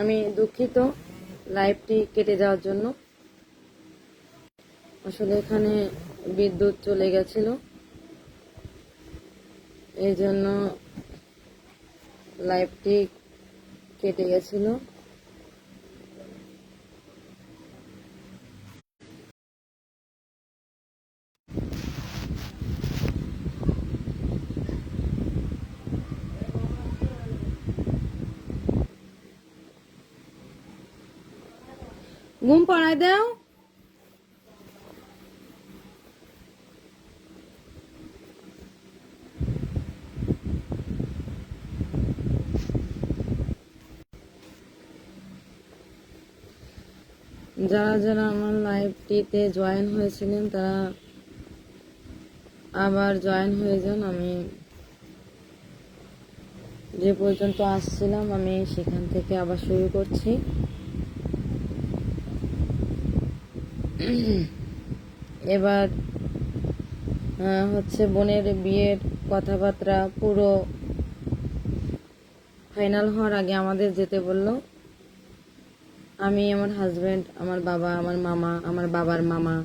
আমি দুঃখিত লাইভটি কেটে যাওয়ার জন্য। আসলে এখানে বিদ্যুৎ চলে গেছিল, এই জন্য লাইভটি কেটে গেছিল। ঘুম পাড়ায় দাও। যারা যারা আমার লাইভটিতে জয়েন হয়েছিলেন তারা আবার জয়েন হয়ে যান। আমি যে পর্যন্ত আসছিলাম আমি সেখান থেকে আবার শুরু করছি। এবার হচ্ছে বোনের বিয়ের কথাবার্তা পুরো ফাইনাল হওয়ার আগে আমাদের যেতে বলল। আমি, আমার হাজবেন্ড, আমার বাবা, আমার মামা, আমার বাবার মামা,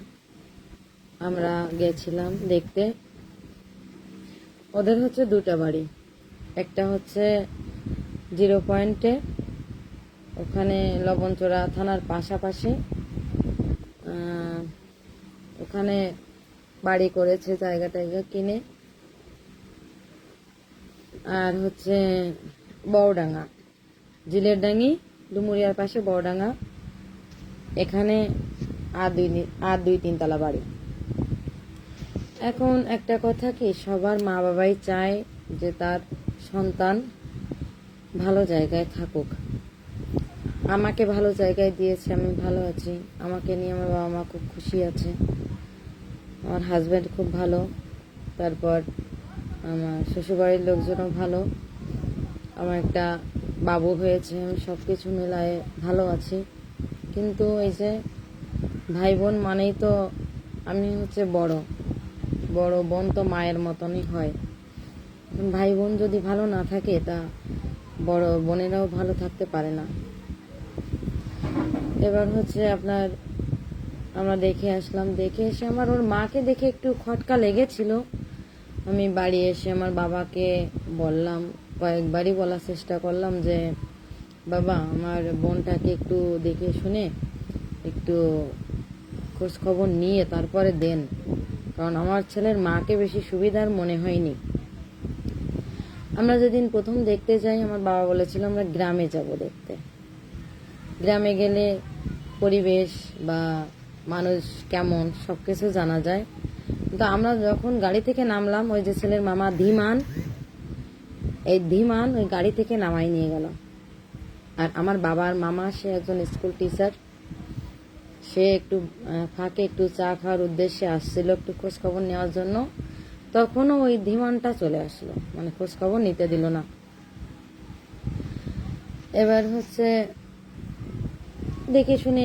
আমরা গেছিলাম দেখতে। ওদের হচ্ছে দুটা বাড়ি, একটা হচ্ছে 0 পয়েন্টে, ওখানে লবণচোরা থানার পাশাপাশি। ওখানে বাড়ি করেছে, জায়গা টায়গা কিনে। আর হচ্ছে বড়ডাঙ্গা, জিলেরডাঙ্গি, ডুমুরিয়ার পাশে বড়ডাঙ্গা, এখানে আর দুই তিনতলা বাড়ি। এখন একটা কথা কি, সবার মা বাবাই চায় যে তার সন্তান ভালো জায়গায় থাকুক। আমাকে ভালো জায়গায় দিয়েছে, আমি ভালো আছি, আমাকে নিয়ে আমার বাবা মা খুব খুশি আছে, আমার হাজব্যান্ড খুব ভালো, তারপর আমার শ্বশুরবাড়ির লোকজনও ভালো, আমার একটা বাবু হয়েছে, আমি সব কিছু মিলায়ে ভালো আছি। কিন্তু এই যে ভাই বোন মানেই তো, আমি হচ্ছে বড় বোন তো মায়ের মতনই হয়। ভাই বোন যদি ভালো না থাকে তা বড় বোনেরাও ভালো থাকতে পারে না। এবার হচ্ছে আপনার আমরা দেখে আসলাম, দেখে এসে আমার ওর মাকে দেখে একটু খটকা লেগেছিল। আমি বাড়ি এসে আমার বাবাকে বললাম, কয়েকবারই বলার চেষ্টা করলাম যে বাবা আমার বোনটাকে একটু দেখে শুনে একটু খোঁজ খবর নিয়ে তারপরে দেন, কারণ আমার ছেলের মাকে বেশি সুবিধার মনে হয়নি। আমরা যেদিন প্রথম দেখতে যাই আমার বাবা বলেছিল আমরা গ্রামে যাব দেখতে, গ্রামে গেলে পরিবেশ বা মানুষ কেমন সব কিছু জানা যায়। কিন্তু আমরা যখন গাড়ি থেকে নামলাম, ওই যে ছেলের মামা ধীমান, এই ধীমান ওই গাড়ি থেকে নামাই নিয়ে গেল। আর আমার বাবার মামা সে একজন স্কুল টিচার, সে একটু ফাঁকে একটু চা খাওয়ার উদ্দেশ্যে আসছিল একটু খোঁজ খবর নেওয়ার জন্য, তখনও ওই ধীমানটা চলে আসলো, মানে খোঁজ খবর নিতে দিল না। এবার হচ্ছে দেখে শুনে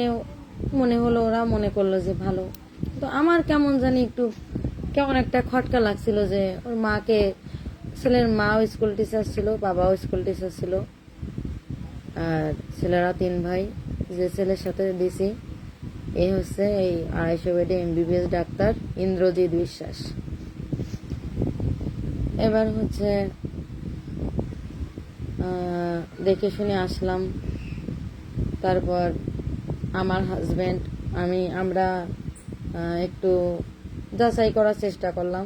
মনে হলো, ওরা মনে করলো যে ভালো, তো আমার কেমন জানি একটু কেমন একটা খটকা লাগছিল যে ওর মাকে, ছেলের মাও স্কুল টিচার ছিল, বাবাও স্কুল টিচার ছিল, আর ছেলেরা 3 ভাই। যে ছেলের সাথে দিছি এই হচ্ছে এই 250 বেডে MBBS ডাক্তার ইন্দ্রজিৎ বিশ্বাস। এবার হচ্ছে দেখে শুনে আসলাম। তারপর আমার হাজব্যান্ড আমরা একটু যাচাই করার চেষ্টা করলাম,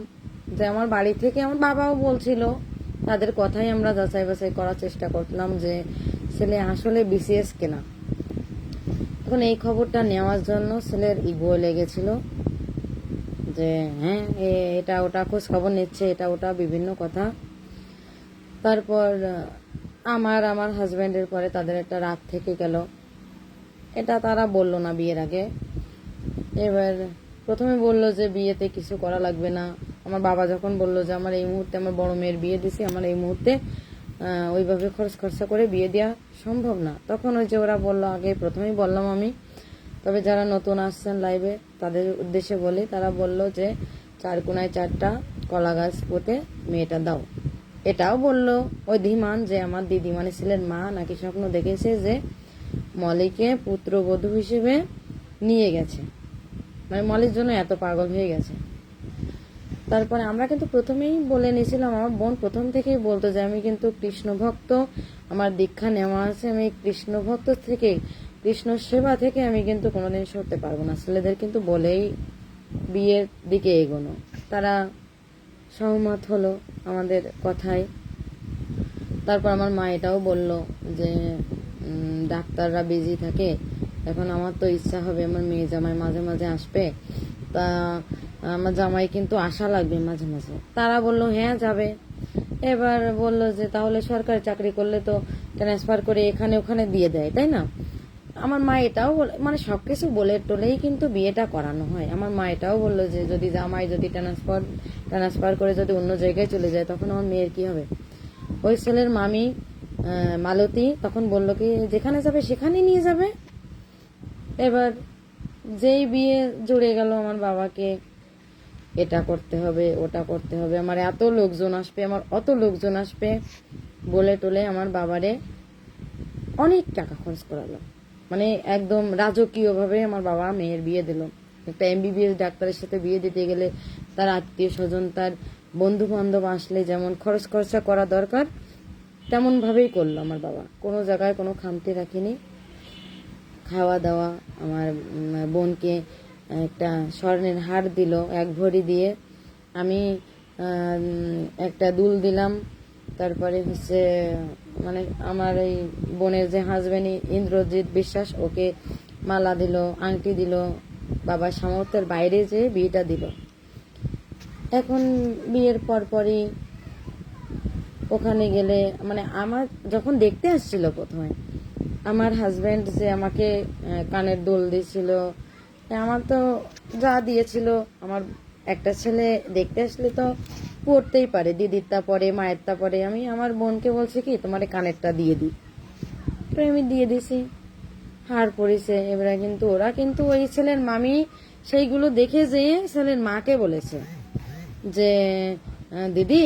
যে আমার বাড়ি থেকে আমার বাবাও বলছিল, তাদের কথাই আমরা যাচাই বাছাই করার চেষ্টা করলাম যে ছেলে আসলে BCS কিনা। এখন এই খবরটা নেওয়ার জন্য ছেলের ইগো লেগেছিল যে হ্যাঁ এটা ওটা খোঁজ খবর নিচ্ছে, এটা ওটা বিভিন্ন কথা। তারপর আমার হাজব্যান্ডের পরে তাদের একটা রাগ থেকে গেল, এটা তারা বলল না বিয়ের আগে। এবার প্রথমে বলল যে বিয়েতে কিছু করা লাগবে না। আমার বাবা যখন বলল যে আমার এই মুহূর্তে আমার বড় মেয়ের বিয়ে দিছি, আমার এই মুহূর্তে ওইভাবে খরচা করে বিয়ে দেওয়া সম্ভব না, তখন ওই যে ওরা বলল, আগে প্রথমেই বললাম আমি। তবে যারা নতুন আসছেন লাইভে তাদের উদ্দেশ্যে বলি, তারা বলল যে 4 কোনায় 4টা কলা গাছ পুঁতে মেয়েটা দাও। এটাও বলল ওই ধীমান যে আমার দিদি মানে ছেলের মা নাকি স্বপ্ন দেখেছে যে মলিকে পুত্রবধূ হিসেবে নিয়ে গেছে, মানে মলির জন্য এত পাগল হয়ে গেছে। তারপরে আমরা কিন্তু প্রথমেই বলে নিয়েছিলাম, আমার বোন প্রথম থেকেই বলতো যে আমি কিন্তু কৃষ্ণ ভক্ত, আমার দীক্ষা নেওয়া আছে, আমি কৃষ্ণ ভক্ত থেকে, কৃষ্ণ সেবা থেকে আমি কিন্তু কোনোদিন সরতে পারবো না। ছেলেদের কিন্তু বলেই বিয়ের দিকে এগোনো। তারা সহমত হলো আমাদের কথায়। তারপর আমার মা এটাও বলল যে ডাক্তাররা বিজি থাকে, এখন আমার তো ইচ্ছা হবে আমার মেয়ে জামাই মাঝে মাঝে আসবে, তা আমার জামাই কিন্তু আশা লাগবে মাঝে মাঝে। তারা বলল হ্যাঁ যাবে। এবার বলল যে তাহলে সরকারি চাকরি করলে তো ট্রান্সফার করে এখানে ওখানে দিয়ে দেয়, তাই না? আমার মা এটাও মানে সবকিছু বলে টলেই কিন্তু বিয়েটা করানো হয়। আমার মা এটাও বললো যে যদি জামাই যদি ট্রান্সফার করে যদি অন্য জায়গায় চলে যায় তখন আমার মেয়ের কি হবে। ওই ছেলের মামি মালতী তখন বলল কি যেখানে যাবে সেখানেই নিয়ে যাবে। এবার যেই বিয়ে জুড়ে গেল আমার বাবাকে এটা করতে হবে ওটা করতে হবে, আমার এত লোকজন আসবে, আমার অত লোকজন আসবে বলে টলে আমার বাবারে অনেক টাকা খরচ করালো। মানে একদম রাজকীয়ভাবে আমার বাবা মেয়ের বিয়ে দিল। একটা এমবিবিএস ডাক্তারের সাথে বিয়ে দিতে গেলে তার আত্মীয় স্বজন তার বন্ধু বান্ধব আসলে যেমন খরচ খরচা করা দরকার তেমন ভাবেই করলো আমার বাবা। কোনো জায়গায় কোনো খামতি রাখিনি। খাওয়া দাওয়া, আমার বোনকে একটা স্বর্ণের হার দিল 1 ভরি দিয়ে, আমি একটা দুল দিলাম। তারপরে হচ্ছে মানে আমার এই বোনের যে হাজবেন্ড ইন্দ্রজিৎ বিশ্বাস ওকে মালা দিল, আংটি দিল, বাবার সামর্থ্যের বাইরে যে বিয়েটা দিল। এখন বিয়ের পরপরই ওখানে গেলে মানে আমার যখন দেখতে আসছিল প্রথমে আমার হাজব্যান্ড যে আমাকে কানের দুল দিয়েছিল, আমার তো যা দিয়েছিল, আমার একটা ছেলে দেখতে আসলে তো পড়তেই পারে, দিদিরটা পরে মায়েরটা পরে, আমি আমার বোনকে বলছি কি তোমার কানেরটা দিয়ে দিই, তো আমি দিয়ে দিছি, হার পড়েছে। এবারে কিন্তু ওরা কিন্তু ওই ছেলের মামি সেইগুলো দেখে যেয়ে ছেলের মাকে বলেছে যে দিদি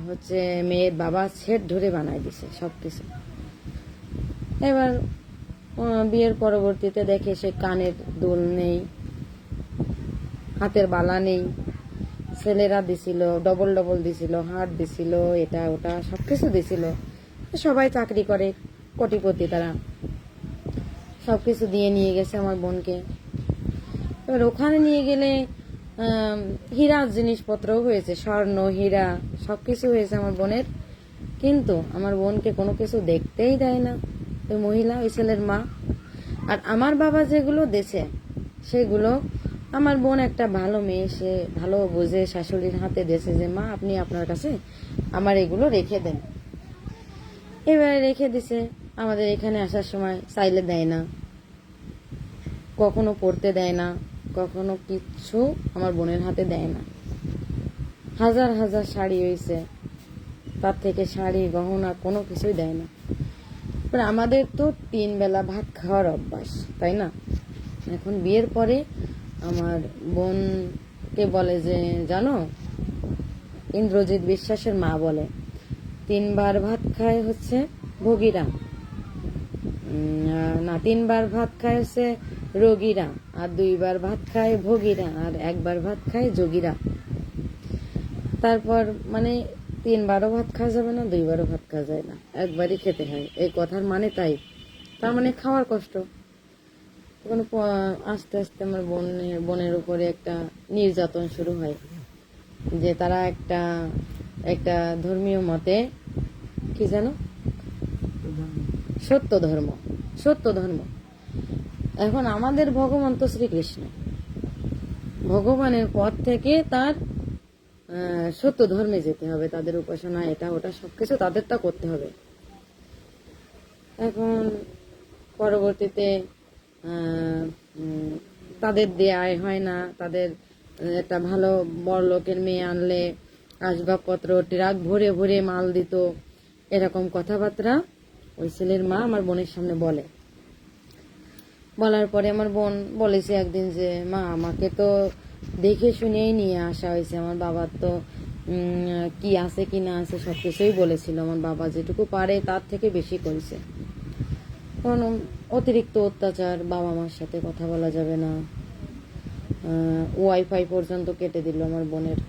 হচ্ছে মেয়ের বাবা সেট ধরে বানাই দিছে সব কিছু। এবার বিয়ের পরবর্তীতে দেখে সে কানের দুল নেই, হাতের বালা নেই, ছেলেরা দিছিল ডবল ডবল দিছিল, হার দিছিল, এটা ওটা সবকিছু দিছিল। সবাই চাকরি করে, কোটিপতি, তারা সবকিছু দিয়ে নিয়ে গেছে আমার বোনকে। এবার ওখানে নিয়ে গেলে হীরার জিনিসপত্রও হয়েছে, স্বর্ণ হীরা সবকিছু হয়েছে আমার বোনের, কিন্তু আমার বোনকে কোনো কিছু দেখতেই দেয় না ওই মহিলা, ওই ছেলের মা। আর আমার বাবা যেগুলো দেছে সেগুলো আমার বোন একটা ভালো মেয়ে, সে ভালো বুঝে শাশুড়ির হাতে দেছে যে মা আপনি আপনার কাছে আমার এগুলো রেখে দেন। এবারে রেখে দিছে, আমাদের এখানে আসার সময় চাইলে দেয় না, কখনো পড়তে দেয় না, কখনো কিচ্ছু আমার বোনের হাতে দেয় না। হাজার হাজার শাড়ি হয়েছে, তার থেকে শাড়ি গহনা কোনো কিছুই দেয় না। আমাদের তো 3 বেলা ভাত খাওয়ার অভ্যাস, তাই না? এখন বিয়ের পরে আমার বোনকে বলে যে জানো, ইন্দ্রজিৎ বিশ্বাসের মা বলে 3 বার ভাত খায় হচ্ছে ভোগীরা, না 3 বার ভাত খায় হচ্ছে রোগীরা, আর 2 বার ভাত খায় ভোগীরা, আর 1 বার ভাত খায় যোগীরা। তারপর মানে 3 বারও ভাত খাওয়া যাবে না, 2 বারও ভাত খাওয়া যায় না, একবারই খেতে হয়, এই কথার মানে তাই। তার মানে খাওয়ার কষ্ট। তখন আস্তে আস্তে আমার বোনের উপরে একটা নির্যাতন শুরু হয়, যে তারা একটা ধর্মীয় মতে কি জানো, সত্য ধর্ম। এখন আমাদের ভগবান তো শ্রীকৃষ্ণ, ভগবানের পথ থেকে তার সত্য ধর্মে যেতে হবে, তাদের উপাসনা এটা ওটা সবকিছু তাদেরটা করতে হবে। এখন পরবর্তীতে তাদের দেয়াই হয় না, তাদের একটা ভালো বড় লোকের মেয়ে আনলে আসবাবপত্র ট্রাক ভরে ভরে মাল দিত, এরকম কথাবার্তা ওই ছেলের মা আমার বোনের সামনে বলার পরে আমার বোন বলেছে একদিন যে মা আমাকে তো দেখে শুনেই নিয়ে আসা হয়েছে, আমার বাবার তো কি আছে কি না আছে সবকিছুই বলেছিল, আমার বাবা যেটুকু পারে তার থেকে বেশি করেছে। কারণ অতিরিক্ত অত্যাচার, বাবা মার সাথে কথা বলা যাবে না, ওয়াইফাই পর্যন্ত কেটে দিল আমার বোনের।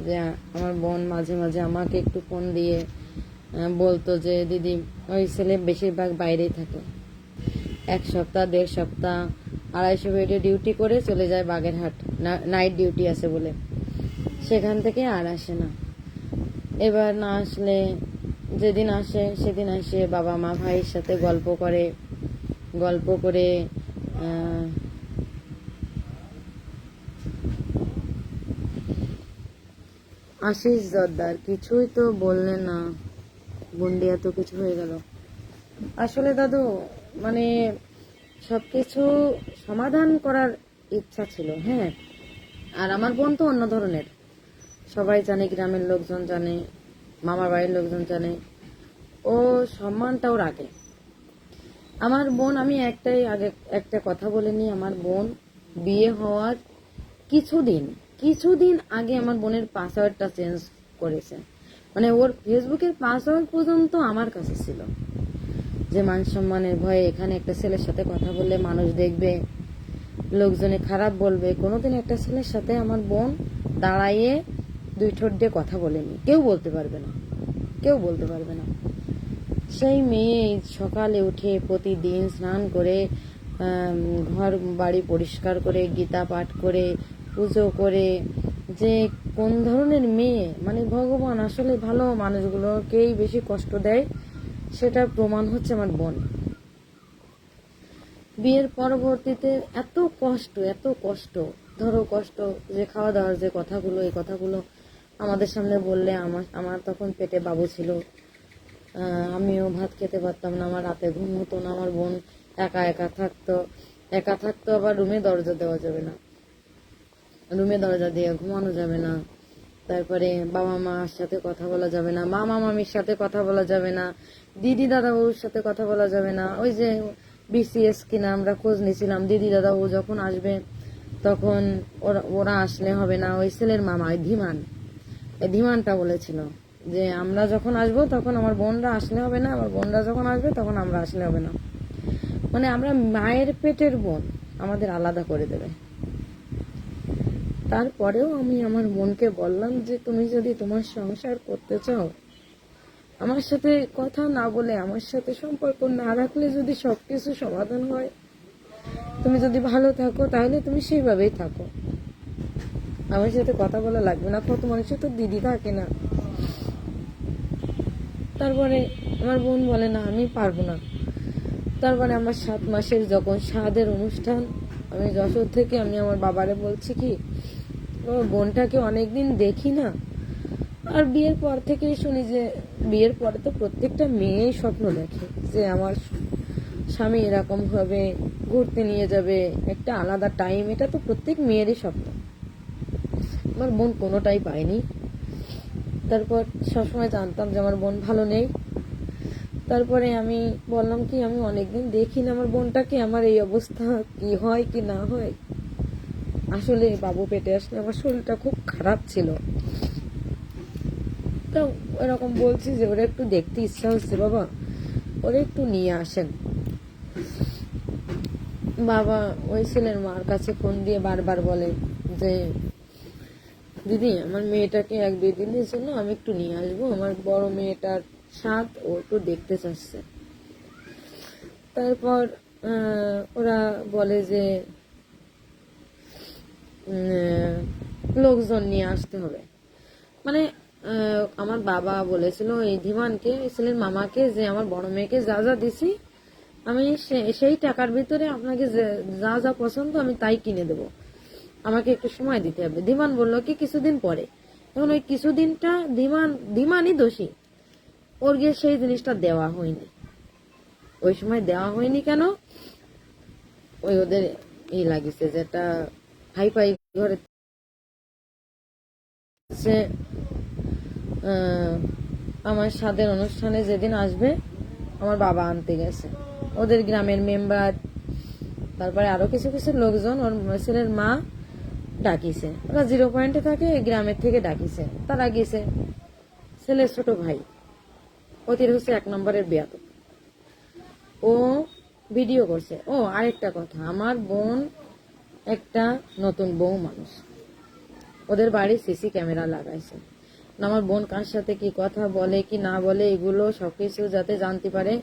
যে আমার বোন মাঝে মাঝে আমাকে একটু ফোন দিয়ে বলতো যে দিদি ওই ছেলে বেশিরভাগ বাইরেই থাকে, 1 সপ্তাহ 1.5 সপ্তাহ 250 বেডে ডিউটি করে চলে যায় বাগেরহাট, নাইট ডিউটি আছে বলে, সেখান থেকে আর আসে না। এবার না আসলে যেদিন আসে সেদিন আসে বাবা মা ভাইয়ের সাথে গল্প করে আশিস জর্দার কিছুই তো বললে না, বন্ডিয়া তো কিছু হয়ে গেল। আসলে দাদু মানে সবকিছু সমাধান করার ইচ্ছা ছিল, হ্যাঁ। আর আমার বোন তো অন্য ধরনের, সবাই জানে, গ্রামের লোকজন জানে, মামার বাড়ির লোকজন জানে, ও সম্মানটাও রাখে। আমার বোন, আমি একটা কথা বলে নিই, আমার বোন বিয়ে হওয়ার কিছুদিন আগে আমার বোনের পাসওয়ার্ডটা চেঞ্জ করেছে। মানে ওর ফেসবুকের পাসওয়ার্ড পর্যন্ত আমার কাছে ছিল, যে মান সম্মানের ভয়ে এখানে একটা ছেলের সাথে কথা বললে মানুষ দেখবে, লোকজনে খারাপ বলবে। কোনোদিন একটা ছেলের সাথে আমার বোন দাঁড়াইয়ে 2 ঠোঁট দিয়ে কথা বলেনি, কেউ বলতে পারবে না। সেই মেয়ে সকালে উঠে প্রতিদিন স্নান করে, ঘর বাড়ি পরিষ্কার করে, গীতা পাঠ করে, পুজো করে, যে কোন ধরনের মেয়ে, মানে ভগবান আসলে ভালো মানুষগুলোকেই বেশি কষ্ট দেয়, সেটা প্রমাণ হচ্ছে আমার বোন। বিয়ের পরবর্তীতে এত কষ্ট, ধরো কষ্ট, যে খাওয়া দাওয়ার যে কথাগুলো, এই কথাগুলো আমাদের সামনে বললে, আমার তখন পেটে বাবু ছিল, আমিও ভাত খেতে পারতাম না, আমার রাতে ঘুম হতো না, আমার বোন একা থাকতো, আবার রুমে দরজা দেওয়া যাবে না, রুমে দরজা দিয়ে ঘুমানো যাবে না, তারপরে বাবা মার সাথে কথা বলা যাবে না, মামা মামির সাথে কথা বলা যাবে না, দিদি দাদা বউর সাথে কথা বলা যাবে না। ওই যে বিসিএস কিনা আমরা খোঁজ নিয়েছিলাম, দিদি দাদা বউ যখন আসবে তখন ওরা আসলে হবে না। ওই ছেলের মামা ধীমানটা বলেছিল যে আমরা যখন আসবো তখন আমার বোনরা আসলে হবে না, আমার বোনরা যখন আসবে তখন আমরা আসলে হবে না। মানে আমরা মায়ের পেটের বোন, আমাদের আলাদা করে দেবে। তারপরেও আমি আমার বোনকে বললাম যে তুমি যদি তোমার সংসার করতে চাও, আমার সাথে কথা না বলে, আমার সাথে সম্পর্ক না রাখলে যদি সবকিছু সমাধান হয়, তুমি যদি ভালো থাকো তাহলে তুমি সেইভাবেই থাকো, আমার সাথে কথা বলা লাগবে না। কত মানুষের তো দিদি থাকে না। তারপরে আমার বোন বলে না আমি পারবো না। তারপরে আমার 7 মাসের যখন সাধের অনুষ্ঠান, আমি যশোর থেকে আমি আমার বাবারে বলছি কি, বোনটাকে অনেকদিন দেখি না। আর বিয়ের পর থেকেই শুনি যে, বিয়ের পরে তো প্রত্যেকটা মেয়েই স্বপ্ন দেখে যে আমার স্বামী এরকম ভাবে ঘুরতে নিয়ে যাবে, একটা আলাদা টাইম, এটা তো প্রত্যেক মেয়েরই স্বপ্ন। আমার বোন কোনোটাই পায়নি। তারপর সবসময় জানতাম যে আমার বোন ভালো নেই। তারপরে আমি বললাম কি, আমি অনেকদিন দেখি না আমার বোনটাকে, আমার এই অবস্থা কি হয় কি না হয়। আসলে বাবু পেটে আসলে আমার শরীরটা খুব খারাপ ছিল, তো এরকম বলছি যে ওরা একটু দেখতে ইচ্ছা হচ্ছে, বাবা ওরা একটু নিয়ে আসেন। বাবা ওই ছেলের মার কাছে ফোন দিয়ে বারবার বলে যে দিদি আমার মেয়েটাকে 1-2 দিনের জন্য আমি একটু নিয়ে আসবো, আমার বড় মেয়েটার সাথ ও একটু দেখতে চাচ্ছে। তারপর ওরা বলে যে লোকজন নিয়ে আসতে হবে। মানে আমার বাবা বলেছিল এই ধীমানকে, ছেলের মামাকে, যে আমার বড় মেয়েকে যা যা দিছি আমি সেই টাকার ভিতরে আপনাকে যা যা পছন্দ আমি তাই কিনে দেব, আমাকে একটু সময় দিতে হবে। ধীমান বলল কি কিছুদিন পরে। এখন ওই কিছুদিনটা ধীমানই দোষী, ওর গিয়ে সেই জিনিসটা দেওয়া হয়নি। ওই সময় দেওয়া হয়নি কেন, ওই ওদের এই লাগিছে যেটা হাই ফাই ঘরে আমার সাথের অনুষ্ঠানে যেদিন আসবে আমার বাবা আনতে গেছে, ওদের গ্রামের মেম্বার, তারপরে আরো কিছু কিছু লোকজন, ওর ছেলের মা ডাকিছে। ওরা 0 পয়েন্টে থাকে, গ্রামের থেকে ডাকিছে, তারা গেছে। ছেলের ছোট ভাই অতির হচ্ছে 1 নম্বরের বেয়াদব, ও ভিডিও করছে। ও আরেকটা কথা, আমার বোন একটা নতুন বউ মানুষ, ওদের বাড়ি সিসি ক্যামেরা লাগাইছে। আমার বোন কার সাথে কি কথা বলে কি না বলে এগুলো সবকিছু যাতে জানতে পারে,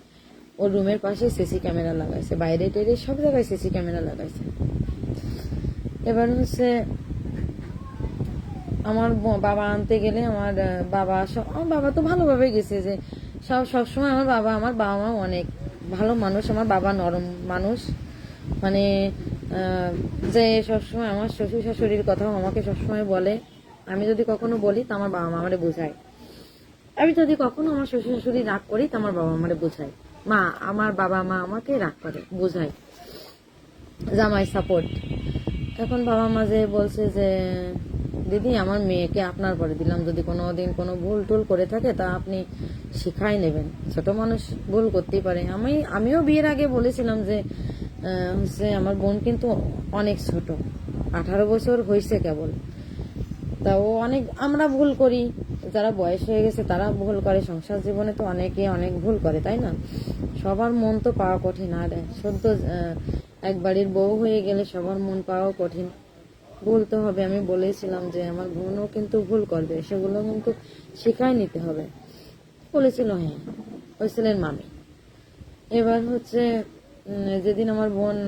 ওর রুমের পাশে সিসি ক্যামেরা লাগাইছে, বাইরে টেরে সব জায়গায় সিসি ক্যামেরা লাগাইছে। এবার হচ্ছে আমার বাবা আনতে গেলে আমার বাবা তো ভালোভাবে গেছে, যে সবসময় আমার বাবা মা অনেক ভালো মানুষ, আমার বাবা নরম মানুষ, মানে যে সবসময় আমার শ্বশুর শাশুড়ির কথাও আমাকে সবসময় বলে। আমি যদি কখনো বলি তো আমার বাবা মা আমারে বোঝায়, আমি যদি কখনো আমার শ্বশুর শাশুড়ি রাগ করি তো আমার বাবা আমারে বোঝায়, আমার বাবা মা আমাকে রাগ করে বোঝায়, জামাই সাপোর্ট। এখন বাবা মা যে বলছে যে দিদি আমার মেয়েকে আপনার পরে দিলাম, যদি কোনোদিন কোনো ভুল টুল করে থাকে তা আপনি শিখাই নেবেন, ছোট মানুষ ভুল করতেই পারে। আমিও বিয়ের আগে বলেছিলাম যে হচ্ছে আমার বোন কিন্তু অনেক ছোট, 18 বছর হয়েছে কেবল, তা ও অনেক, আমরা ভুল করি, যারা বয়স হয়ে গেছে তারা ভুল করে, সংসার জীবনে তো অনেকে অনেক ভুল করে, তাই না? সবার মন তো পাওয়া কঠিন, আর সদ্য এক বাড়ির বউ হয়ে গেলে সবার মন পাওয়া কঠিন, ভুল তো হবে। আমি বলেছিলাম যে আমার বোনও কিন্তু ভুল করবে, সেগুলো কিন্তু শিখাই নিতে হবে, বলেছিল। হ্যাঁ, ওই ছেলের মামি। এবার হচ্ছে যেদিন আমার বোন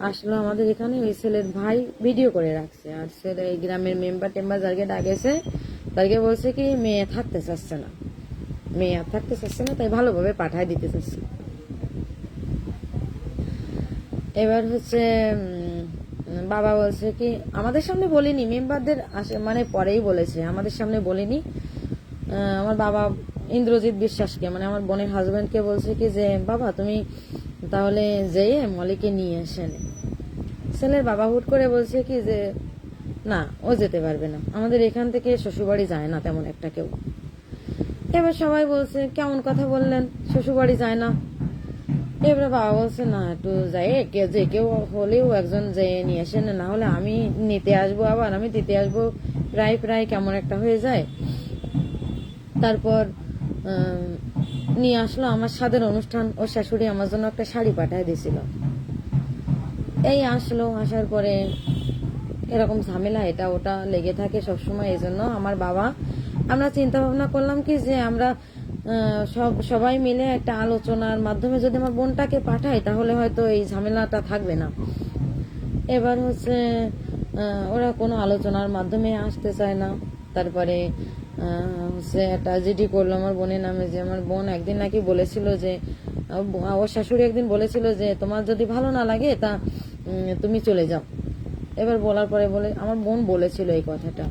আসলো আমাদের এখানে, ওই ছেলের ভাই ভিডিও করে রাখছে, আর ছেলে এই গ্রামের মেম্বার টেম্বার যাকে ডাকেছে তাকে বলছে কি মেয়ে থাকতে চাচ্ছে না, মেয়ে আর থাকতে চাচ্ছে না, তাই ভালোভাবে পাঠায় দিতে চাচ্ছে। এবার হচ্ছে বাবা বলছে কি, আমাদের সামনে বলিনি, মেম্বারদের আসে মানে পরেই বলেছে, আমাদের সামনে বলিনি। আমার বাবা ইন্দ্রজিৎ বিশ্বাসকে, মানে আমার বোনের হাজবেন্ডকে বলছে কি যে বাবা তুমি তাহলে যেয়ে মলিকে নিয়ে আসেন। ছেলের বাবা হুট করে বলছে কি যে না, ও যেতে পারবে না, আমাদের এখান থেকে শ্বশুরবাড়ি যায় না তেমন একটা কেউ। এবার সবাই বলছে কেমন কথা বললেন, শ্বশুরবাড়ি যায় না? এবার বাবা বলছে না, একটু যাই, যে কেউ হলেও একজন যেয়ে নিয়ে আসেন, না হলে আমি নিতে আসবো, আবার আমি দিতে আসবো, প্রায় প্রায় কেমন একটা হয়ে যায়। তারপর নিয়ে আসলো, আমার স্বাদের অনুষ্ঠান, ওর শাশুড়ি আমার জন্য একটা শাড়ি পাঠায় দিয়েছিল। এই আসলো, আসার পরে এরকম ঝামেলা এটা ওটা লেগে থাকে সবসময়। এই জন্য আমার বাবা, আমরা চিন্তা ভাবনা করলাম কি যে আমরা সবাই মিলে একটা আলোচনার মাধ্যমে যদি আমার বোনটাকে পাঠাই তাহলে হয়তো এই ঝামেলাটা থাকবে না। এবার হচ্ছে ওরা কোনো আলোচনার মাধ্যমে আসতে চায় না। তারপরে হচ্ছে একটা জিডি করলো আমার বোনের নামে, যে আমার বোন একদিন নাকি বলেছিল যে, ওর শাশুড়ি একদিন বলেছিল যে তোমার যদি ভালো না লাগে তা তুমি চলে যাও। এবার বলার পরে আমার বোন বলেছিল এই কথাটা,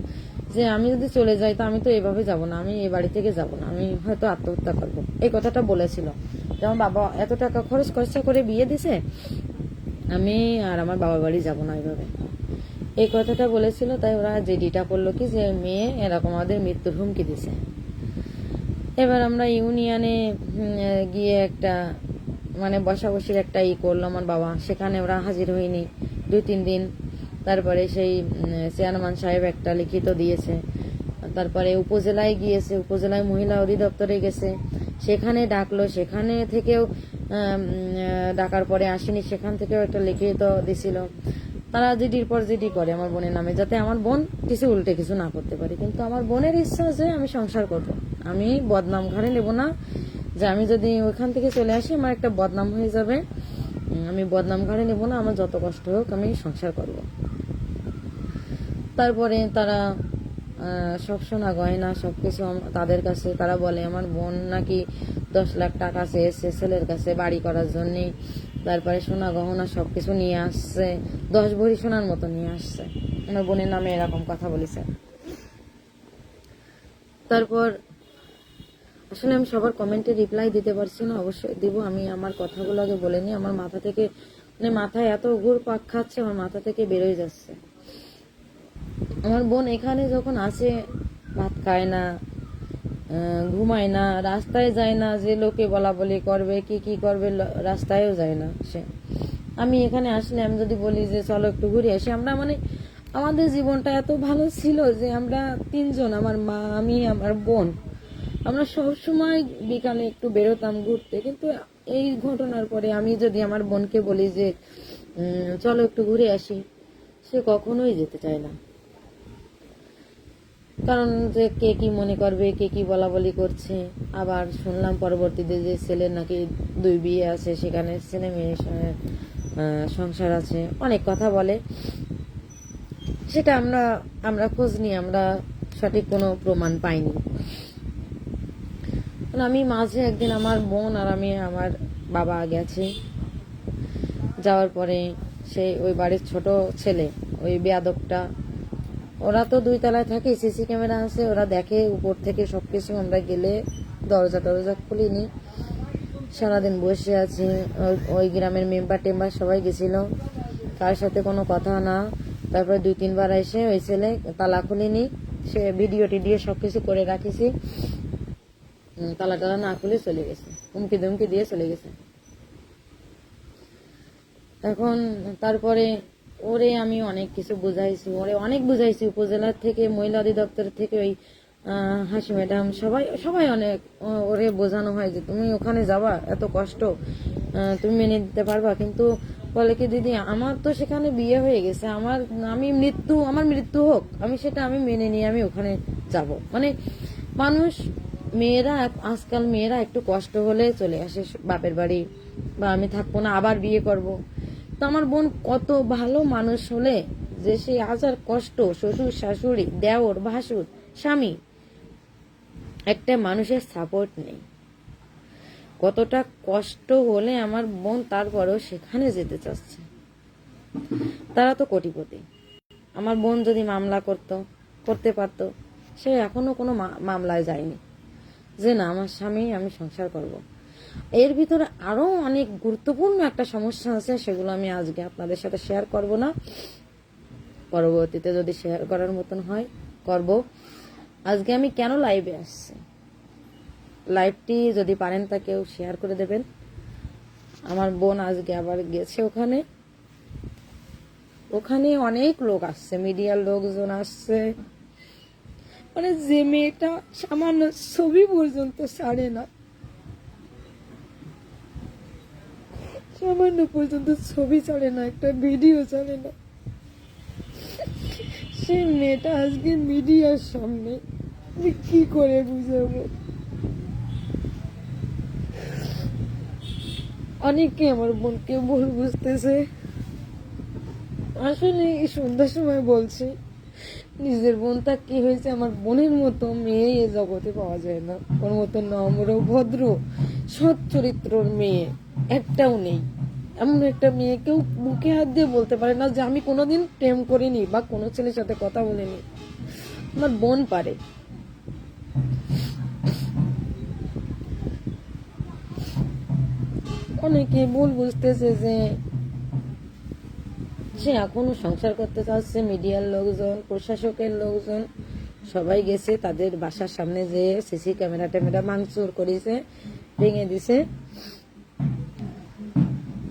যে আমি যদি চলে যাই তো আমি তো এভাবে যাব না, আমি এই বাড়ি থেকে যাব না, আমি হয়তো আত্মহত্যা করবো, এই কথাটা বলেছিল। যেমন বাবা এত টাকা খরচা করে বিয়ে দিছে, আমি আর আমার বাবার বাড়ি যাব না এইভাবে, এই কথাটা বলেছিল। তাই ওরা জিডিটা করলো কি যে মেয়ে এরকম আমাদের মৃত্যুর হুমকি দিছে। এবার আমরা ইউনিয়নে গিয়ে একটা মানে বসাবসির একটা করলো আমার বাবা, সেখানে ওরা হাজির হয়নি 2-3 দিন। তারপরে সেই চেয়ারম্যান সাহেব একটা লিখিত দিয়েছে, তারপরে উপজেলায় গিয়েছে, উপজেলায় মহিলা অধিদপ্তরে গেছে, সেখানে ডাকলো, সেখানে থেকেও ডাকার পরে আসেনি, সেখান থেকেও একটা লিখিত দিছিল। তারা জিডির পর জিডি করে আমার বোনের নামে, যাতে আমার বোন কিছু উল্টে কিছু না করতে পারে। কিন্তু আমার বোনের ইচ্ছা যে আমি সংসার করব, আমি বদনাম ঘাড়ে নেব না, যে আমি যদি ওইখান থেকে চলে আসি আমার একটা বদনাম হয়ে যাবে, আমি বদনাম ঘাড়ে নেব না, আমার যত কষ্ট হোক আমি সংসার করব। তারপরে তারা সব সোনা গয়না সবকিছু তাদের কাছে, তারা বলে আমার বোন নাকি 10 লাখ টাকা চেয়েছে ছেলের কাছে বাড়ি করার জন্য। তারপরে সোনা গহনা সবকিছু নিয়ে আসছে, 10 ভরি সোনার মতো নিয়ে আসছে, আমার বোনের নামে এরকম কথা বলেছে। তারপর আসলে আমি সবার কমেন্টে রিপ্লাই দিতে পারছি না, অবশ্যই দিব। আমি আমার কথাগুলো আগে বলে নিই, আমার মাথা থেকে মানে মাথায় এত ঘুর পাক খাচ্ছে, আমার মাথা থেকে বেরোয় যাচ্ছে। আমার বোন এখানে যখন আসে ভাত খায় না, ঘুমায় না, রাস্তায় যায় না, যে লোকে বলা বলি করবে কি করবে, রাস্তায়ও যায় না সে। আমি এখানে আসলে আমি যদি বলি যে চলো একটু ঘুরে আসি, আমরা মানে আমাদের জীবনটা এত ভালো ছিল যে আমরা 3 জন, আমার মা, আমি, আমার বোন, আমরা সব সময় বিকালে একটু বেরোতাম ঘুরতে, কিন্তু এই ঘটনার পরে আমি যদি আমার বোনকে বলি যে চলো একটু ঘুরে আসি, সে কখনোই যেতে চায় না। কারণ যে কে কি মনে করবে, কে কি বলা বলি করছে। আবার শুনলাম পরবর্তীতে যে ছেলের নাকি 2 বিয়ে আছে, সেখানে ছেলে মেয়ে সংসার আছে, অনেক কথা বলে। সেটা আমরা আমরা খোঁজ নিই, আমরা সঠিক কোনো প্রমাণ পাইনি। আমি মাঝে একদিন আমার বোন আর আমি, আমার বাবা গেছে, যাওয়ার পরে সেই ওই বাড়ির ছোট ছেলে, ওই বেয়াদবটা, ওরা তো 2 তলায় থাকে, সিসি ক্যামেরা আছে, ওরা দেখে উপর থেকে সবকিছু। আমরা গেলে দরজা টরজা খুলিনি, সারাদিন বসে আছি। ওই গ্রামের মেম্বার টেম্বার সবাই গেছিল, কার সাথে কোনো কথা না। তারপরে 2-3 বার এসে ওই ছেলে তালা খুলিনি, সে ভিডিও টিডিও সবকিছু করে রাখিছি, তালা টালা না খুলে চলে গেছে, হুমকি ধুমকি দিয়ে চলে গেছে। এখন তারপরে ওরে আমি অনেক কিছু বুঝাইছি, ওরে অনেক বুঝাইছি, উপজেলার থেকে, মহিলা অধিদপ্তর থেকে, ওই হাসি ম্যাডাম, সবাই সবাই অনেক ওরে বোঝানো হয় যে তুমি ওখানে যাবা, এত কষ্ট, তুমি মেনে নিতে পারবা। কিন্তু বলে কি দিদি, আমার তো সেখানে বিয়ে হয়ে গেছে, আমার আমার মৃত্যু হোক, আমি মেনে নিয়ে আমি ওখানে যাব। মানে মানুষ, মেয়েরা, আজকাল মেয়েরা একটু কষ্ট হলে চলে আসে বাপের বাড়ি, বা আমি থাকবো না, আবার বিয়ে করব। তো আমার বোন কত ভালো মানুষ হলে যে সেই হাজার কষ্ট, শ্বশুর শাশুড়ি দেওর ভাসুর স্বামী, একটা মানুষের সাপোর্ট নেই, কতটা কষ্ট হলে আমার বোন তারপরেও সেখানে যেতে চাচ্ছে। তারা তো কোটিপতি। আমার বোন যদি মামলা করতে পারতো, সে এখনো কোনো মামলায় যায়নি যে না আমার স্বামী, আমি সংসার করব। এর ভিতরে আরো অনেক গুরুত্বপূর্ণ একটা সমস্যা আছে, সেগুলো আমি আজকে আপনাদের সাথে শেয়ার করব না, পরবর্তীতে যদি শেয়ার করার মতন হয় করব। আজকে আমি কেন লাইভে আসছি, লাইভটি যদি পারেন তা কেউ শেয়ার করে দেবেন। আমার বোন আজকে আবার গেছে ওখানে, ওখানে অনেক লোক আসছে, মিডিয়ার লোকজন আসছে। মানে যে মেয়েটা সামান্য ছবি পর্যন্ত ছাড়ে না, সামান্য পর্যন্ত ছবি ছাড়ে না, একটা ভিডিও ছাড়ে না, সে মেয়েটা আজকে মিডিয়ার সামনে, আমি কি করে বুঝাবো। অনেকে আমার বোনকে ভুল বুঝতেছে। আসলে এই সন্ধ্যার সময় বলছি, নিজের বোনটা কি হয়েছে, আমার বোনের মতো মেয়ে এ জগতে পাওয়া যায় না। ওর মতো নম্র, ভদ্র, সৎ চরিত্রর মেয়ে একটাও নেই। এমন একটা মেয়ে কেউ বুকে হাত দিয়ে বলতে পারে না যে আমি কোনোদিন প্রেম করিনি বা কোনো ছেলের সাথে কথা বলিনি। আমার বোন পারে। অনেকে ভুল বুঝতেছে যে সে এখনো সংসার করতে চাচ্ছে। মিডিয়ার লোকজন, প্রশাসকের লোকজন সবাই গেছে, তাদের বাসার সামনে যে সিসি ক্যামেরা ট্যামেরা ভাঙচুর করেছে, ভেঙে দিছে,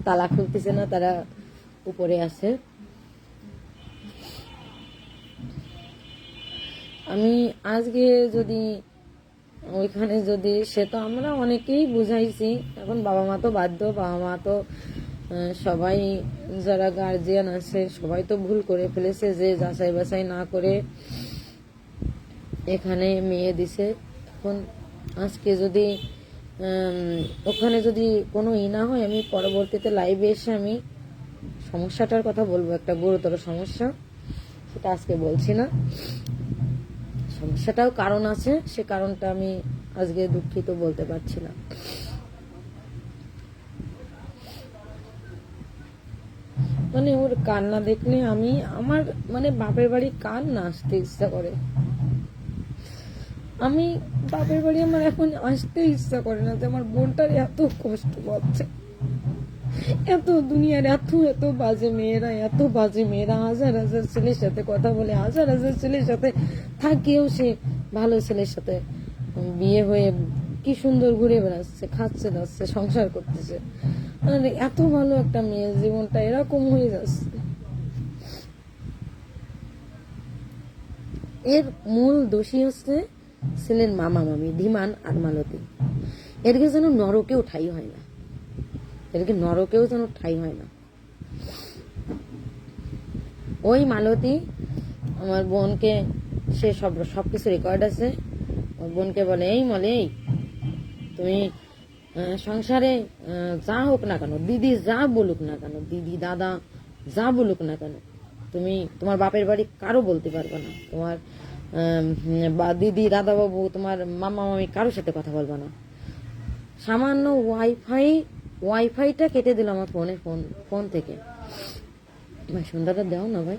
তালা খুলতেছে না, তারা উপরে আছে। আমি আজকে যদি ওইখানে যদি, সে তো আমরা অনেকেই বুঝাইছি, এখন বাবা মা তো বাধ্য, বাবা মা তো সবাই যারা গার্জিয়ান আছে সবাই তো ভুল করে ফেলেছে যে যাচাই বাছাই না করে এখানে মেয়ে দিছে। এখন আজকে যদি ওখানে যদি কোনো না হয়, আমি পরবর্তীতে লাইভে এসে আমি সমস্যাটার কথা বলবো, একটা গুরুতর সমস্যা, সেটা আজকে বলছি না। সমস্যাটাও কারণ আছে, সে কারণটা আমি আজকে দুঃখিত বলতে পারছি না। মানে ওর কান্না দেখলে আমার মানে বাপের বাড়ি কান্না আসতে ইচ্ছা করে। আমি বাপের বাড়ি আমার এখন আসতে ইচ্ছা করে না, যে আমার বোনটার এত কষ্ট পাচ্ছে, এত দুনিয়ার এত বাজে মেয়েরা, এত বাজে মেয়েরা, হাজার হাজার ছেলের সাথে কথা বলে, হাজার হাজার ছেলের সাথে থাকেও, সে ভালো ছেলের সাথে বিয়ে হয়ে কি সুন্দর ঘুরে বেড়াচ্ছে, খাচ্ছে যাচ্ছে, সংসার করতেছে। মানে এত ভালো একটা মেয়ের জীবনটা এরকম হয়ে যাচ্ছে। এর মূল দোষী হচ্ছে ছেলের মামা মামি ধীমান আর মালতী, এদিকে যেন নরকেও ঠাই হয় না, এদিকে নরকেও যেন ঠাই হয় না। ওই মালতী আমার বোনকে, সে সবকিছু রেকর্ড আছে, ওর বোনকে বলে, এই মলে, এই তুমি সংসারে যা হোক না কেন, দিদি যা বলুক না কেন, দিদি দাদা যা বলুক না কেন, তুমি তোমার বাপের বাড়ি কারো বলতে পারবে না, তোমার দিদি দাদা বাবু তোমার মামা মামি কারোর সাথে কথা বলবে না। সামান্য ওয়াইফাইটা কেটে দিল আমার ফোন থেকে। ভাই সন্ধ্যাটা দাও না ভাই,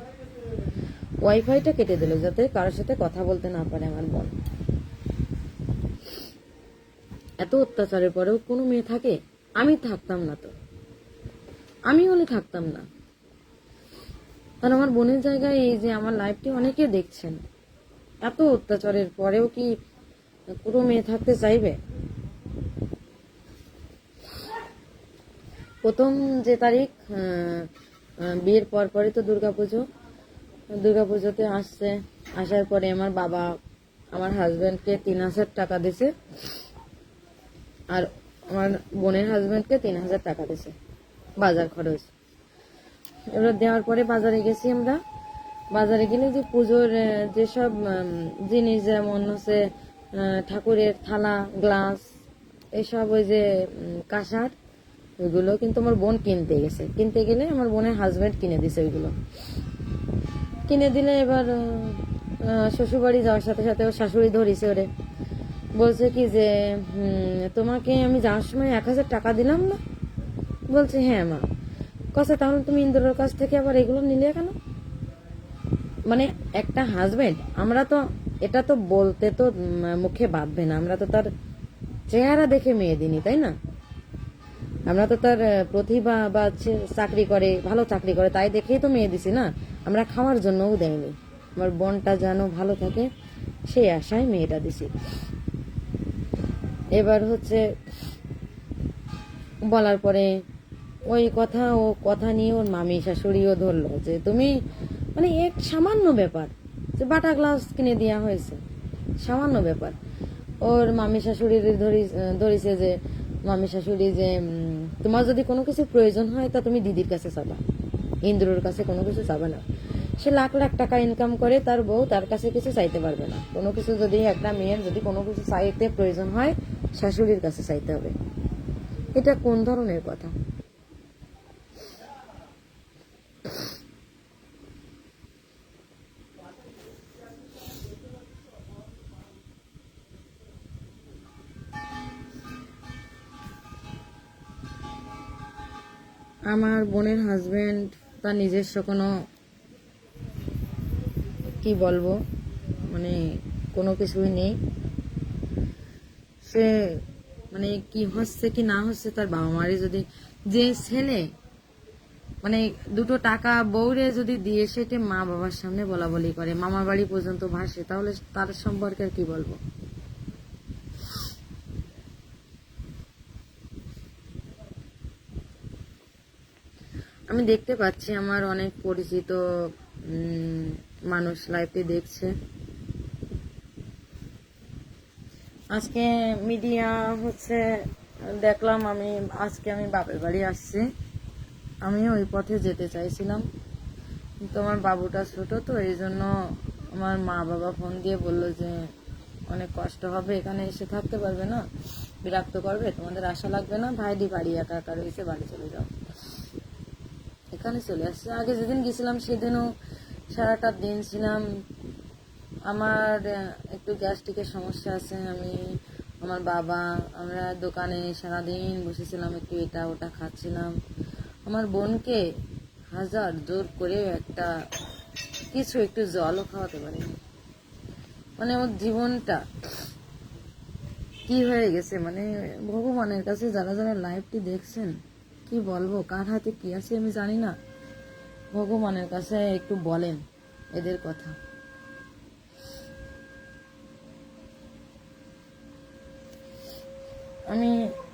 ওয়াইফাইটা কেটে দিল যাতে কারোর সাথে কথা বলতে না পারে আমার বোন। এত অত্যাচারের পরেও কোনো মেয়ে থাকে? আমি থাকতাম না, তো আমি হলে থাকতাম না। আর আমার বোনের জায়গায় এই যে আমার লাইফটি অনেকে দেখছেন, এত অত্যাচারের পরেও কি কোনো মেয়ে থাকতে চাইবে? প্রথম যে তারিখ, বিয়ের পরই তো দুর্গাপুজোতে আসছে। আসার পরে আমার বাবা আমার হাজবেন্ডকে 3,000 টাকা দিছে, আর আমার বোনের হাজবেন্ডকে 3,000 টাকা দিছে বাজার খরচ। এবার দেওয়ার পরে বাজারে গেছি আমরা। বাজারে গেলে যে পুজোর যেসব জিনিস, যেমন হচ্ছে ঠাকুরের থালা, গ্লাস, এসব, ওই যে কাঁসার, ওইগুলো কিন্তু আমার বোন কিনতে গেলে আমার বোনের হাজবেন্ড কিনে দিছে। ওইগুলো কিনে দিলে এবার শ্বশুরবাড়ি যাওয়ার সাথে সাথে ওর শাশুড়ি ধরিছে, ওরে বলছে কি যে তোমাকে আমি যাওয়ার সময় 1,000 টাকা দিলাম না? বলছে হ্যাঁ মা। কছে তাহলে তুমি ইন্দুরের কাছ থেকে আবার এগুলো নিলে কেন? মানে একটা হাজবেন্ড, আমরা তো এটা তো বলতে তো মুখে বাঁধবে না, আমরা তো তার চেহারা দেখে মেয়ে দিনি, তাই না? আমরা তো তার প্রতিভা বা চাকরি করে, ভালো চাকরি করে, তাই দেখেই তো মেয়ে দিছি না, আমরা খাওয়ার জন্যও দেয়নি। আমার বোনটা যেন ভালো থাকে সেই আশায় মেয়েটা দিছি। এবার হচ্ছে বলার পরে ওই কথা নিয়ে ওর মামি শাশুড়িও ধরলো যে তুমি, মানে এক সামান্য ব্যাপার, যে বাটা গ্লাস কিনে দেওয়া হয়েছে, সামান্য ব্যাপার। ওর মামি শাশুড়ির ধরিছে যে, মামি শাশুড়ি যে তোমার যদি কোনো কিছু প্রয়োজন হয় তা তুমি দিদির কাছে চাবা, ইন্দ্রর কাছে কোনো কিছু চাবে না। সে লাখ লাখ টাকা ইনকাম করে, তার বউ তার কাছে কিছু চাইতে পারবে না। কোনো কিছু যদি একটা মেয়ের যদি কোনো কিছু চাইতে প্রয়োজন হয়, শাশুড়ির কাছে চাইতে হবে। এটা কোন ধরনের কথা? আমার বোনের হাজবেন্ড তার নিজস্ব কোনো, কি বলবো, মানে কোনো কিছুই নেই। সে মানে কি হচ্ছে কি না হচ্ছে তার বাবা মারই যদি, যে ছেলে মানে দুটো টাকা বউরে যদি দিয়ে সেটা মা বাবার সামনে বলা বলি করে, মামার বাড়ি পর্যন্ত ভাসে, তাহলে তার সম্পর্কে আর কি বলবো? আমি দেখতে পাচ্ছি আমার অনেক পরিচিত মানুষ লাইভে দেখছে। আজকে মিডিয়া হচ্ছে দেখলাম, আজকে আমি বাপের বাড়ি আসছি। আমি ওই পথে যেতে চাইছিলাম, কিন্তু আমার বাবুটা ছোট, তো এই জন্য আমার মা বাবা ফোন দিয়ে বললো যে অনেক কষ্ট হবে, এখানে এসে থাকতে পারবে না, বিরক্ত করবে, তোমাদের আশা লাগবে না, ভাইডি বাড়ি একা একা রয়েছে, বাড়ি চলে যাও। এখানে চলে আসছে। আগে যেদিন গেছিলাম সেদিনও সারাটা দিন ছিলাম। আমার একটু গ্যাস্ট্রিকের সমস্যা আছে, আমার বাবা, আমরা দোকানে সারাদিন বসেছিলাম, একটু এটা ওটা খাচ্ছিলাম। আমার বোনকে হাজার জোর করে একটু জলও খাওয়াতে পারিনি। মানে ওর জীবনটা কি হয়ে গেছে, মানে ভগবানের কাছে যারা যারা লাইভটি দেখছেন, কি বলবো, কার হাতে কি আছে আমি জানি না, ভগবানের কাছে একটু বলেন এদের কথা।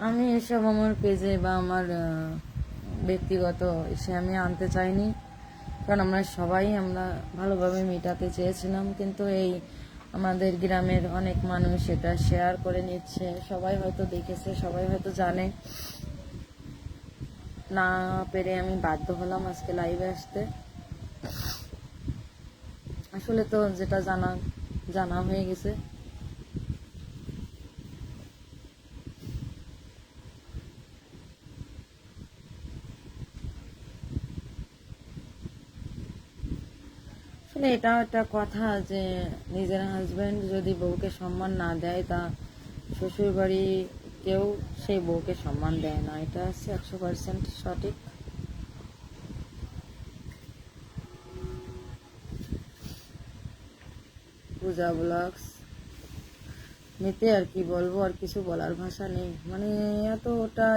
আমি এসব আমার পেজে বা আমার ব্যক্তিগত এসে আমি আনতে চাইনি, কারণ আমরা ভালোভাবে মেটাতে চেয়েছিলাম, কিন্তু এই আমাদের গ্রামের অনেক মানুষ এটা শেয়ার করে নিচ্ছে, সবাই হয়তো দেখেছে, সবাই হয়তো জানে। না পেরে আমি বাধ্য হলাম আজকে লাইভে আসতে। আসলে তো যেটা জানা জানা হয়ে গেছে। আসলে এটা একটা কথা যে নিজের হাজবেন্ড যদি বউকে সম্মান না দেয়, তা শ্বশুর বাড়ি কেউ সেই বউকে সম্মান দেয় না। এটা হচ্ছে 100% সঠিক। পূজা ব্লগস নিতে আর কি বলবো, আর কিছু বলার ভাষা নেই। মানে এত ওটা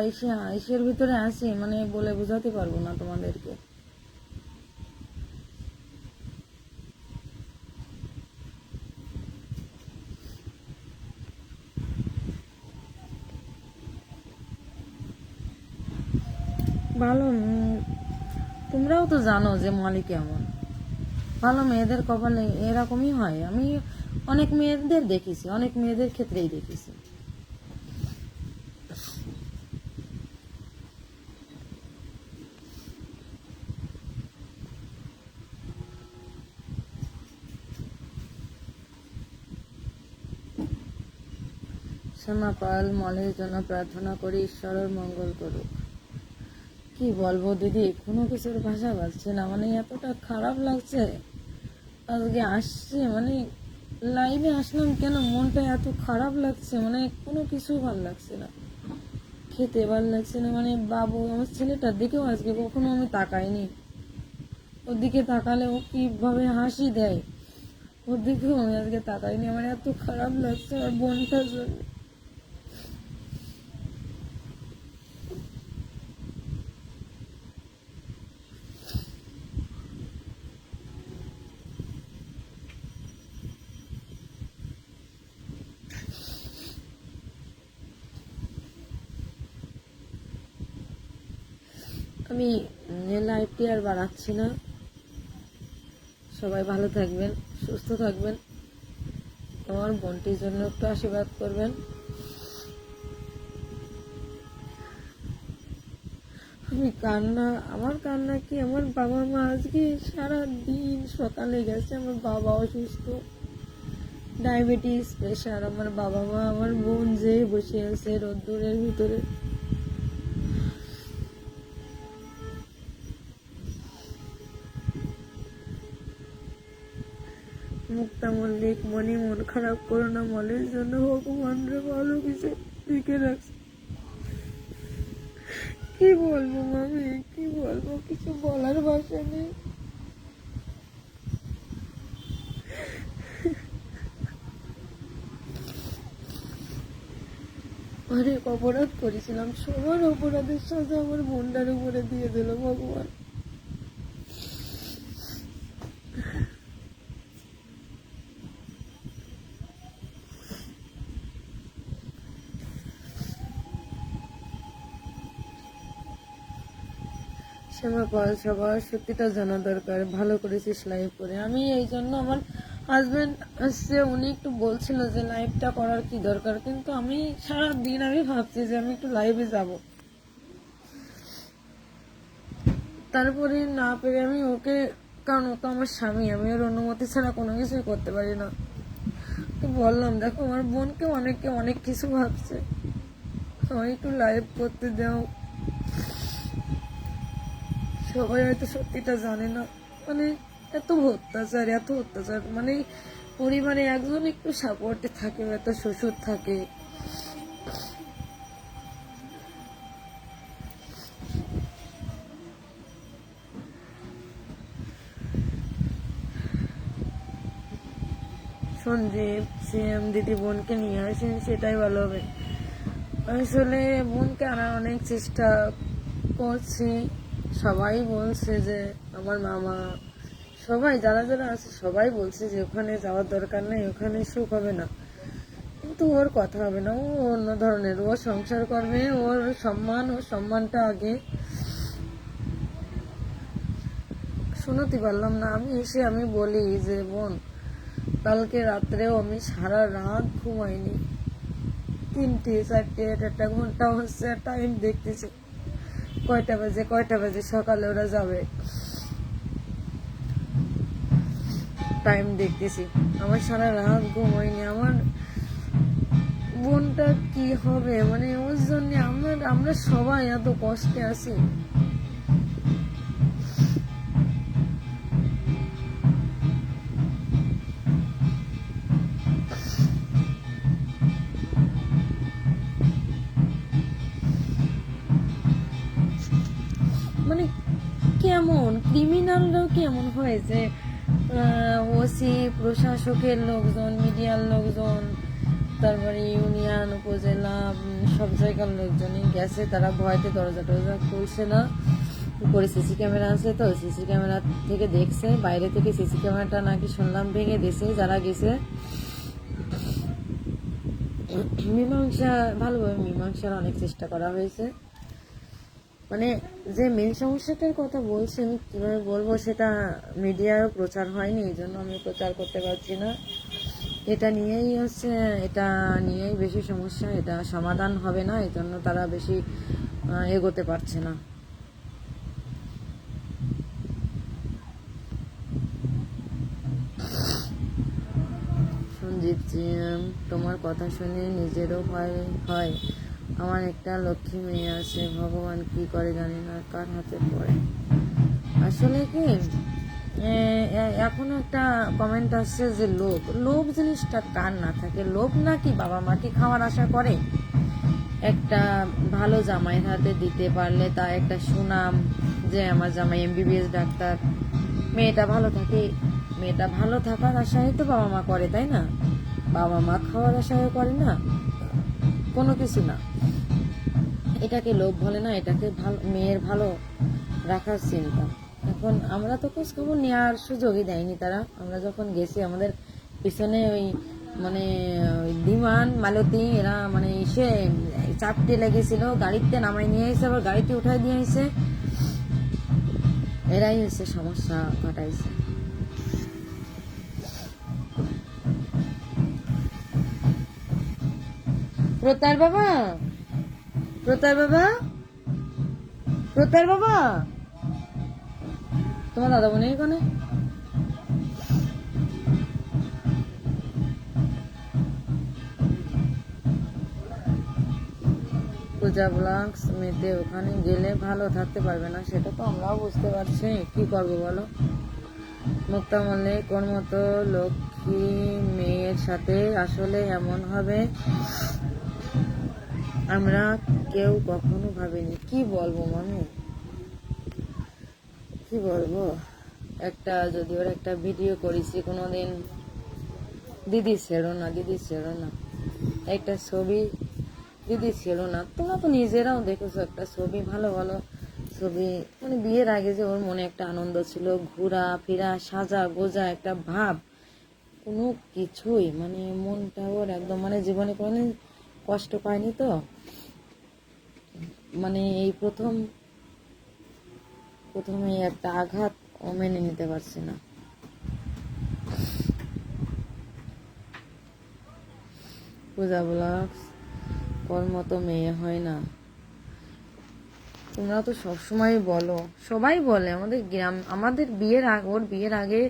এসের ভিতরে আসি, মানে বলে বোঝাতে পারবো না তোমাদেরকে। ভালো তোমরাও তো জানো যে মালিক কেমন। ভালো মেয়েদের কপালে এরকমই হয়। আমি অনেক মেয়েদের দেখেছি, অনেক মেয়েদের ক্ষেত্রেই দেখেছি। সোনা পাল মলের জন্য প্রার্থনা করি, ঈশ্বরের মঙ্গল করুক। কি বলবো দিদি, কোনো কিছুর ভাষা পাচ্ছি না। মানে এতটা খারাপ লাগছে আজকে আসছে, মানে লাইভে আসলাম কেন, মনটা এত খারাপ লাগছে, মানে কোনো কিছু ভালো লাগছে না, খেতে ভালো লাগছে না। মানে বাবু, আমার ছেলেটার দিকেও আজকে কখনো আমি তাকাইনি। ওর দিকে তাকালে ও কিভাবে হাসি দেয়, ওর দিকেও আমি আজকে তাকাইনি। আমার এত খারাপ লাগছে আমার বোনটার জন্য। আমি লাইভটি আর বাড়াচ্ছি না। সবাই ভালো থাকবেন, সুস্থ থাকবেন। আমার বোনটির জন্য একটু আশীর্বাদ করবেন। আমার কান্না কি, আমার বাবা মা আজকে সারা দিন সকালে গেছে। আমার বাবা অসুস্থ, ডায়াবেটিস, প্রেশার। আমার বাবা মা, আমার বোন যে বসে আছে রোদ্দুরের ভিতরে। মুক্তা মল্লিক, মনি, মন খারাপ করো না, মলের জন্য ভগবান রে ভালো কিছু লিখে রাখছে। কি বলবো মামি, কি বলবো, কিছু বলার ভাষা নেই। অনেক অপরাধ করেছিলাম, সবার অপরাধের সাথে আমার বোনটার উপরে দিয়ে দিল ভগবান। শ্যামা পাল, সবার সত্যিটা জানা দরকার। ভালো করেছিস লাইভ করে। আমি এই জন্য, আমার হাজবেন্ড আসছে, উনি একটু বলছিল যে লাইভটা করার কি দরকার, কিন্তু আমি সারা দিন আমি ভাবছি যে আমি একটু লাইভে যাব। তারপরে না পেরে আমি ওকে, কারণ ও তো আমার স্বামী, আমি ওর অনুমতি ছাড়া কোনো কিছুই করতে পারি না। তো বললাম, দেখো আমার বোনকে অনেকে অনেক কিছু ভাবছে, আমি একটু লাইভ করতে দাও। সবাই হয়তো সত্যিটা জানে না। মানে এত অত্যাচার, এত অত্যাচার। মানে পরিবারে একজন একটু সাপোর্টে থাকে, এত শ্বশুর থাকে। সঞ্জীব সিএম দিদি বোনকে নিয়ে আসেন, সেটাই ভালো হবে। আসলে বোনকে আনার অনেক চেষ্টা করছি। সবাই বলছে যে, আমার মামা, সবাই যারা যারা আছে সবাই বলছে যে ওখানে যাওয়ার দরকার নেই, ওখানে সুখ হবে না। কিন্তু ওর কথা হবে না, ও অন্য ধরনের, ও সংসার করবে, ওর সম্মান, ওর সম্মানটা আগে। শোনাতে পারলাম না, আমি এসে আমি বলি যে বোন কালকে রাত্রেও আমি সারা রাত ঘুমাইনি, 3টে 4টে 1 ঘন্টা হচ্ছে টাইম দেখতেছি, কয়টা বাজে সকালে ওরা যাবে, টাইম দেখতেছি। আমার সারা রাত ঘুমাইনি। আমার বোনটা কি হবে, মানে ওর জন্য আমরা সবাই এত কষ্টে আছি। মানে কেমন ক্রিমিনালরাও কেমন হয় যে ওসি, প্রশাসকের লোকজন, মিডিয়ার লোকজন, তারপরে ইউনিয়ন, উপজেলা, সব জায়গার লোকজনই গেছে, তারা ভয়তে দরজা টরজা খুলছে না। উপরে সিসি ক্যামেরা আছে, তো সিসি ক্যামেরা থেকে দেখছে, বাইরে থেকে সিসি ক্যামেরাটা নাকি শুনলাম ভেঙে দিয়েছে যারা গেছে। ভালোভাবে মীমাংসার অনেক চেষ্টা করা হয়েছে। মানে যে মেন সমস্যাটার কথা বলছি আমি কীভাবে বলবো, সেটা মিডিয়ায়ও প্রচার হয়নি, এই জন্য আমি প্রচার করতে পারছি না। এটা নিয়েই বেশি সমস্যা, এটা সমাধান হবে না, এই জন্য তারা বেশি এগোতে পারছে না। সঞ্জিত জি, তোমার কথা শুনে নিজেরও ভয় হয়। আমার একটা লক্ষ্মী মেয়ে আছে, ভগবান কি করে জানি না, কার হাতে পড়ে। আসলে কি এখন একটা কমেন্ট আসছে যে লোভ জিনিসটা কার না থাকে, লোভ নাকি বাবা মাকে খাওয়ার আশা করে। একটা ভালো জামাইয়ের হাতে দিতে পারলে তা একটা সুনাম, যে আমার জামাই MBBS ডাক্তার, মেয়েটা ভালো থাকার আশায় তো বাবা মা করে, তাই না? বাবা মা খাওয়ার আশায় করে না, কোনো কিছু না। এটাকে লোভ বলে না, এটাকে মেয়ের ভালো রাখার চিন্তা। এখন আমরা তো খোঁজ খবর নেওয়ার সুযোগই দেয়নি তারা। আমরা যখন গেছি আমাদের পিছনে ওই মানে বিমান, মালতী এরা মানে এসে চাপটে লেগেছিল, গাড়িতে নামাই নিয়ে এসে আবার গাড়িতে উঠাই দিয়ে এসে এরাই হচ্ছে সমস্যা ঘটাইছে। প্রতার বাবা তোমার দাদা বোন এখানে পূজা ব্লগস মেতে, ওখানে গেলে ভালো থাকতে পারবে না, সেটা তো আমরাও বুঝতে পারছি, কি করবো বলো। মুক্তা মল্লিক, ওর মতো লক্ষ্মী মেয়ের সাথে আসলে এমন হবে আমরা কেউ কখনো ভাবিনি। কি বলবো মানে, কি বলবো, যদি ওর একটা ভিডিও করেছি কোনোদিন, দিদি ছেড়ো না, একটা ছবি দিদি ছিল না, তোমরা তো নিজেরাও দেখেছো, একটা ছবি, ভালো ছবি, মানে বিয়ের আগে যে ওর মনে একটা আনন্দ ছিল, ঘোরা ফেরা, সাজা গোজা একটা ভাব, কোনো কিছুই মানে মনটা ওর একদম, মানে জীবনে কোনোদিন কষ্ট পায়নি, তো মানে এই প্রথমে একটা আঘাত ও মেনে নিতে পারছে না। পূজা ব্লগস, ওর মতো মেয়ে হয় না। তোমরা তো সবসময় বলো, সবাই বলে, আমাদের ওর বিয়ের আগে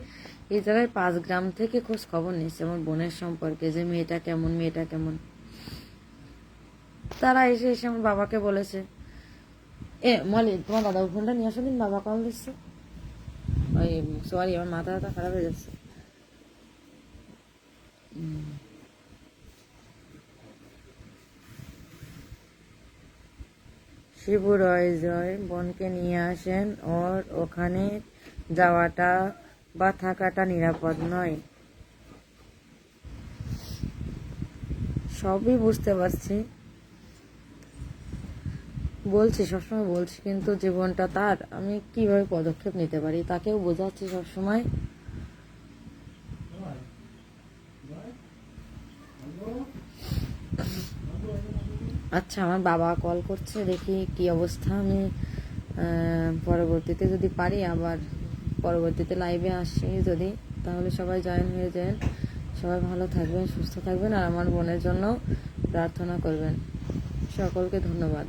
এই জায়গায় 5 গ্রাম থেকে খোঁজ খবর নিচ্ছে আমার বোনের সম্পর্কে, যে মেয়েটা কেমন। তারা এসে আমার বাবাকে বলেছে, মলি তোমার দাদা ফোনটা নিয়ে আসো দিন, বাবা কল দিচ্ছে। সরি, আমার মাথা খারাপ হয়ে যাচ্ছে। শিবু রয় জয়, বোনকে নিয়ে আসেন, ওর ওখানে যাওয়াটা বা থাকাটা নিরাপদ নয়। সবই বুঝতে পারছি, সবসময় বলছি, কিন্তু জীবনটা তার, আমি কিভাবে পদক্ষেপ নিতে পারি তাকেও বোঝাচ্ছি সবসময়। আচ্ছা, আমার বাবা কল করছে, দেখি কি অবস্থা। আমি পরবর্তীতে যদি পারি আবার পরবর্তীতে লাইভে আসি, যদি তাহলে সবাই জয়েন হয়ে যান। সবাই ভালো থাকবেন, সুস্থ থাকবেন, আর আমার বোনের জন্য প্রার্থনা করবেন। সকলকে ধন্যবাদ।